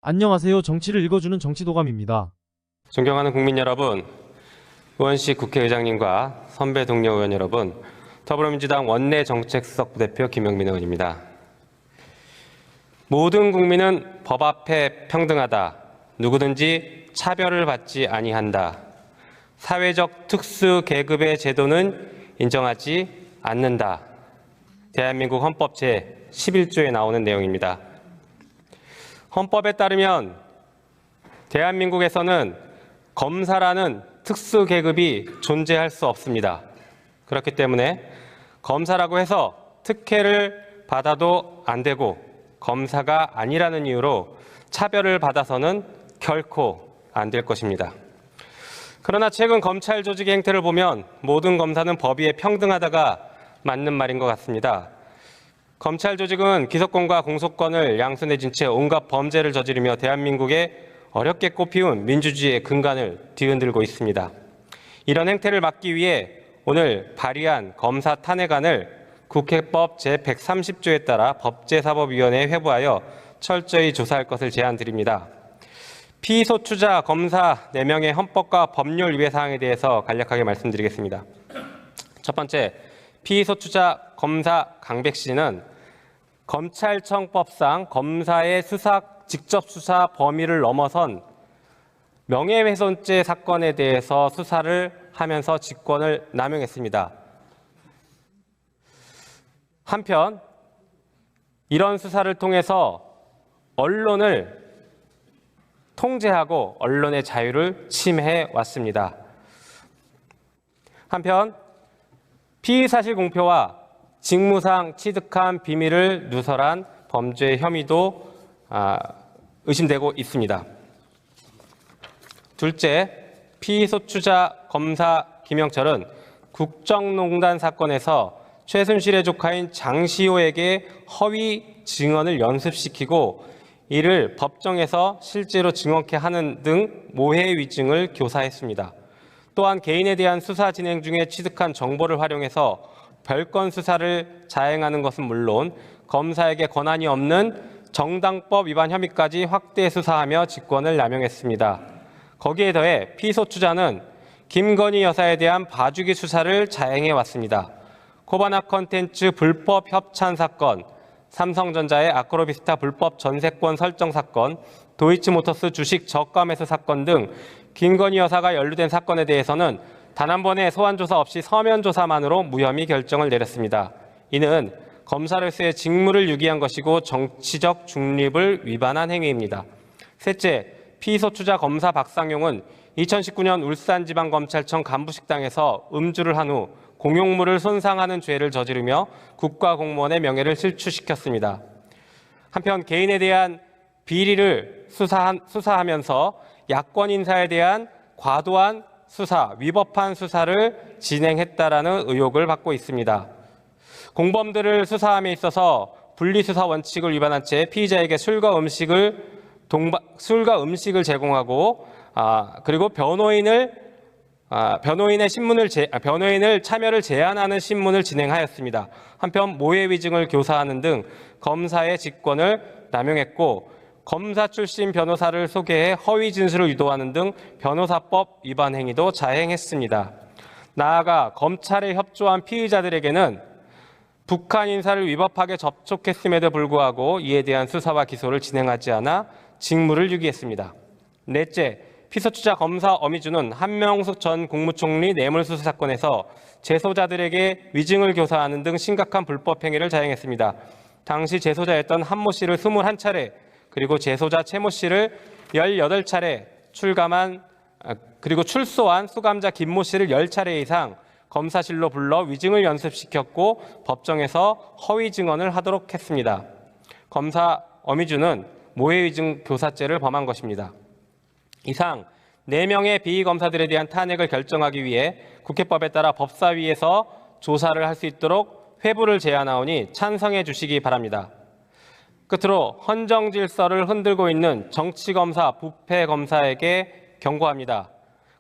안녕하세요. 정치를 읽어주는 정치도감입니다. 존경하는 국민 여러분, 의원식 국회의장님과 선배 동료 의원 여러분, 더불어민주당 원내정책수석 부대표 김영민 의원입니다. 모든 국민은 법 앞에 평등하다. 누구든지 차별을 받지 아니한다. 사회적 특수 계급의 제도는 인정하지 않는다. 대한민국 헌법 제11조에 나오는 내용입니다. 헌법에 따르면 대한민국에서는 검사라는 특수 계급이 존재할 수 없습니다. 그렇기 때문에 검사라고 해서 특혜를 받아도 안 되고 검사가 아니라는 이유로 차별을 받아서는 결코 안 될 것입니다. 그러나 최근 검찰 조직의 행태를 보면 모든 검사는 법 위에 평등하다가 맞는 말인 것 같습니다. 검찰 조직은 기소권과 공소권을 양손에 쥔 채 온갖 범죄를 저지르며 대한민국의 어렵게 꽃피운 민주주의의 근간을 뒤흔들고 있습니다. 이런 행태를 막기 위해 오늘 발의한 검사 탄핵안을 국회법 제130조에 따라 법제사법위원회에 회부하여 철저히 조사할 것을 제안드립니다. 피소추자 검사 4명의 헌법과 법률 위배 사항에 대해서 간략하게 말씀드리겠습니다. 첫 번째, 피소추자 검사 강백 씨는 검찰청법상 검사의 직접 수사 범위를 넘어선 명예훼손죄 사건에 대해서 수사를 하면서 직권을 남용했습니다. 한편 이런 수사를 통해서 언론을 통제하고 언론의 자유를 침해해 왔습니다. 한편 피의사실 공표와 직무상 취득한 비밀을 누설한 범죄 혐의도 의심되고 있습니다. 둘째, 피소추자 검사 김영철은 국정농단 사건에서 최순실의 조카인 장시호에게 허위 증언을 연습시키고 이를 법정에서 실제로 증언케 하는 등 모해 위증을 교사했습니다. 또한 개인에 대한 수사 진행 중에 취득한 정보를 활용해서 별건 수사를 자행하는 것은 물론 검사에게 권한이 없는 정당법 위반 혐의까지 확대 수사하며 직권을 남용했습니다. 거기에 더해 피소추자는 김건희 여사에 대한 봐주기 수사를 자행해 왔습니다. 코바나 컨텐츠 불법 협찬 사건, 삼성전자의 아크로비스타 불법 전세권 설정 사건, 도이치모터스 주식 저가 매수 사건 등 김건희 여사가 연루된 사건에 대해서는 단 한 번의 소환 조사 없이 서면 조사만으로 무혐의 결정을 내렸습니다. 이는 검사로서의 직무를 유기한 것이고 정치적 중립을 위반한 행위입니다. 셋째, 피소추자 검사 박상용은 2019년 울산지방검찰청 간부식당에서 음주를 한 후 공용물을 손상하는 죄를 저지르며 국가공무원의 명예를 실추시켰습니다. 한편 개인에 대한 비리를 수사하면서 야권 인사에 대한 과도한 수사, 위법한 수사를 진행했다라는 의혹을 받고 있습니다. 공범들을 수사함에 있어서 분리수사 원칙을 위반한 채 피의자에게 술과 음식을 제공하고 그리고 변호인을 참여를 제한하는 신문을 진행하였습니다. 한편 모해 위증을 교사하는 등 검사의 직권을 남용했고 검사 출신 변호사를 소개해 허위 진술을 유도하는 등 변호사법 위반 행위도 자행했습니다. 나아가 검찰에 협조한 피의자들에게는 북한 인사를 위법하게 접촉했음에도 불구하고 이에 대한 수사와 기소를 진행하지 않아 직무를 유기했습니다. 넷째, 피소추자 검사 어미주는 한명숙 전 국무총리 뇌물수수 사건에서 재소자들에게 위증을 교사하는 등 심각한 불법 행위를 자행했습니다. 당시 재소자였던 한모 씨를 21차례 그리고 재소자 최모 씨를 18차례 그리고 출소한 수감자 김모 씨를 10차례 이상 검사실로 불러 위증을 연습시켰고 법정에서 허위 증언을 하도록 했습니다. 검사 어미주는 모해 위증 교사죄를 범한 것입니다. 이상 4명의 비검사들에 대한 탄핵을 결정하기 위해 국회법에 따라 법사위에서 조사를 할 수 있도록 회부를 제안하오니 찬성해 주시기 바랍니다. 끝으로 헌정 질서를 흔들고 있는 정치검사, 부패검사에게 경고합니다.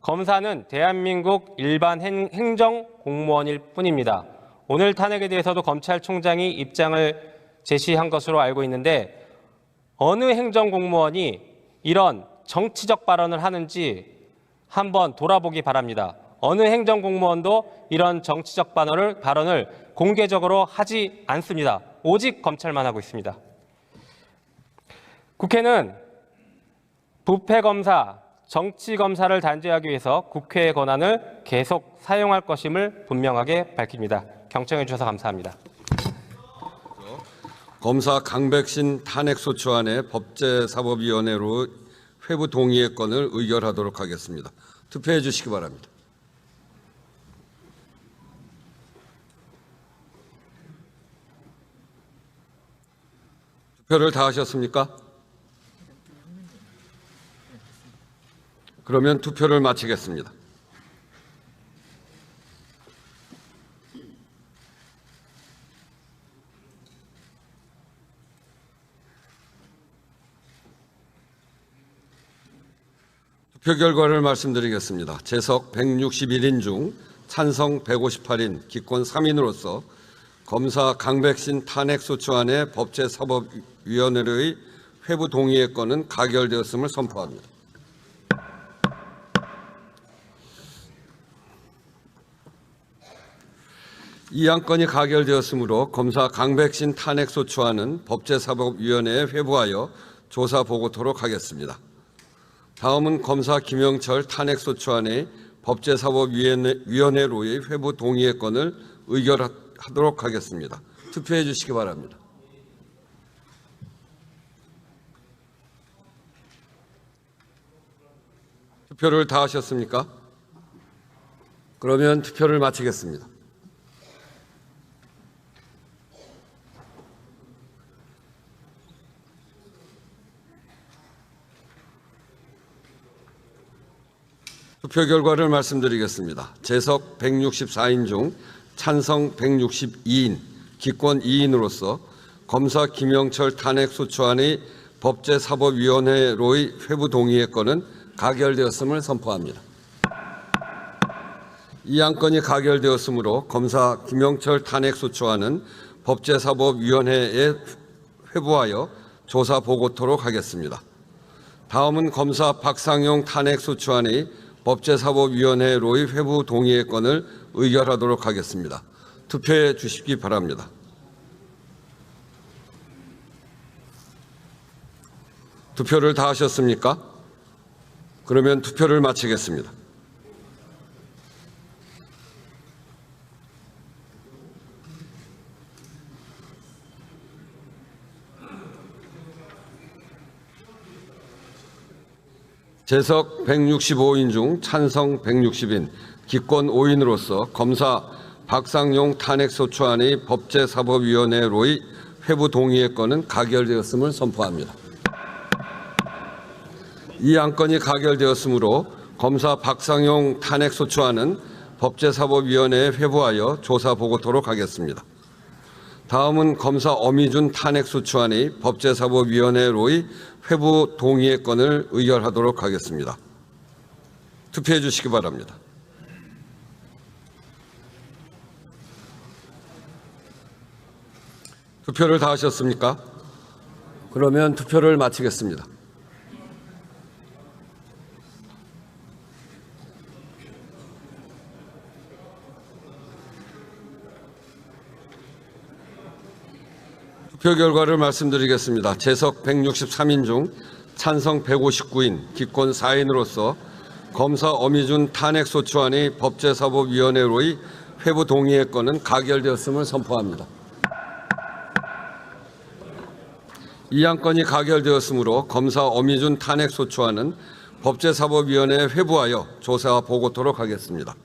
검사는 대한민국 일반 행정 공무원일 뿐입니다. 오늘 탄핵에 대해서도 검찰총장이 입장을 제시한 것으로 알고 있는데 어느 행정공무원이 이런 정치적 발언을 하는지 한번 돌아보기 바랍니다. 어느 행정공무원도 이런 정치적 발언을 공개적으로 하지 않습니다. 오직 검찰만 하고 있습니다. 국회는 부패검사, 정치검사를 단죄하기 위해서 국회의 권한을 계속 사용할 것임을 분명하게 밝힙니다. 경청해 주셔서 감사합니다. 검사 강백신 탄핵소추안의 법제사법위원회로 회부 동의의 건을 의결하도록 하겠습니다. 투표해 주시기 바랍니다. 투표를 다 하셨습니까? 그러면 투표를 마치겠습니다. 투표 결과를 말씀드리겠습니다. 재석 161인 중 찬성 158인, 기권 3인으로서 검사 강백신 탄핵소추안의 법제사법위원회의 회부 동의의 건은 가결되었음을 선포합니다. 이 안건이 가결되었으므로 검사 강백신 탄핵소추안은 법제사법위원회에 회부하여 조사 보고토록 하겠습니다. 다음은 검사 김영철 탄핵소추안의 법제사법위원회로의 회부 동의의 건을 의결하도록 하겠습니다. 투표해 주시기 바랍니다. 투표를 다 하셨습니까? 그러면 투표를 마치겠습니다. 투표 결과를 말씀드리겠습니다. 재석 164인 중 찬성 162인, 기권 2인으로서 검사 김영철 탄핵소추안의 법제사법위원회로의 회부 동의의 건은 가결되었음을 선포합니다. 이 안건이 가결되었으므로 검사 김영철 탄핵소추안은 법제사법위원회에 회부하여 조사 보고토록 하겠습니다. 다음은 검사 박상용 탄핵소추안의 법제사법위원회로의 회부 동의의 건을 의결하도록 하겠습니다. 투표해 주시기 바랍니다. 투표를 다 하셨습니까? 그러면 투표를 마치겠습니다. 재석 165인 중 찬성 160인, 기권 5인으로서 검사 박상용 탄핵소추안의 법제사법위원회로의 회부 동의의 건은 가결되었음을 선포합니다. 이 안건이 가결되었으므로 검사 박상용 탄핵소추안은 법제사법위원회에 회부하여 조사 보고토록 하겠습니다. 다음은 검사 어미준 탄핵소추안의 법제사법위원회로의 회부 동의의 건을 의결하도록 하겠습니다. 투표해 주시기 바랍니다. 투표를 다 하셨습니까? 그러면 투표를 마치겠습니다. 투표 결과를 말씀드리겠습니다. 재석 163인 중 찬성 159인, 기권 4인으로서 검사 어미준 탄핵소추안의 법제사법위원회로의 회부 동의의 건은 가결되었음을 선포합니다. 이 안건이 가결되었으므로 검사 어미준 탄핵소추안은 법제사법위원회에 회부하여 조사 보고토록 하겠습니다.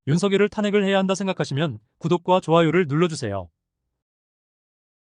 윤석열을 탄핵을 해야 한다 생각하시면 구독과 좋아요를 눌러주세요.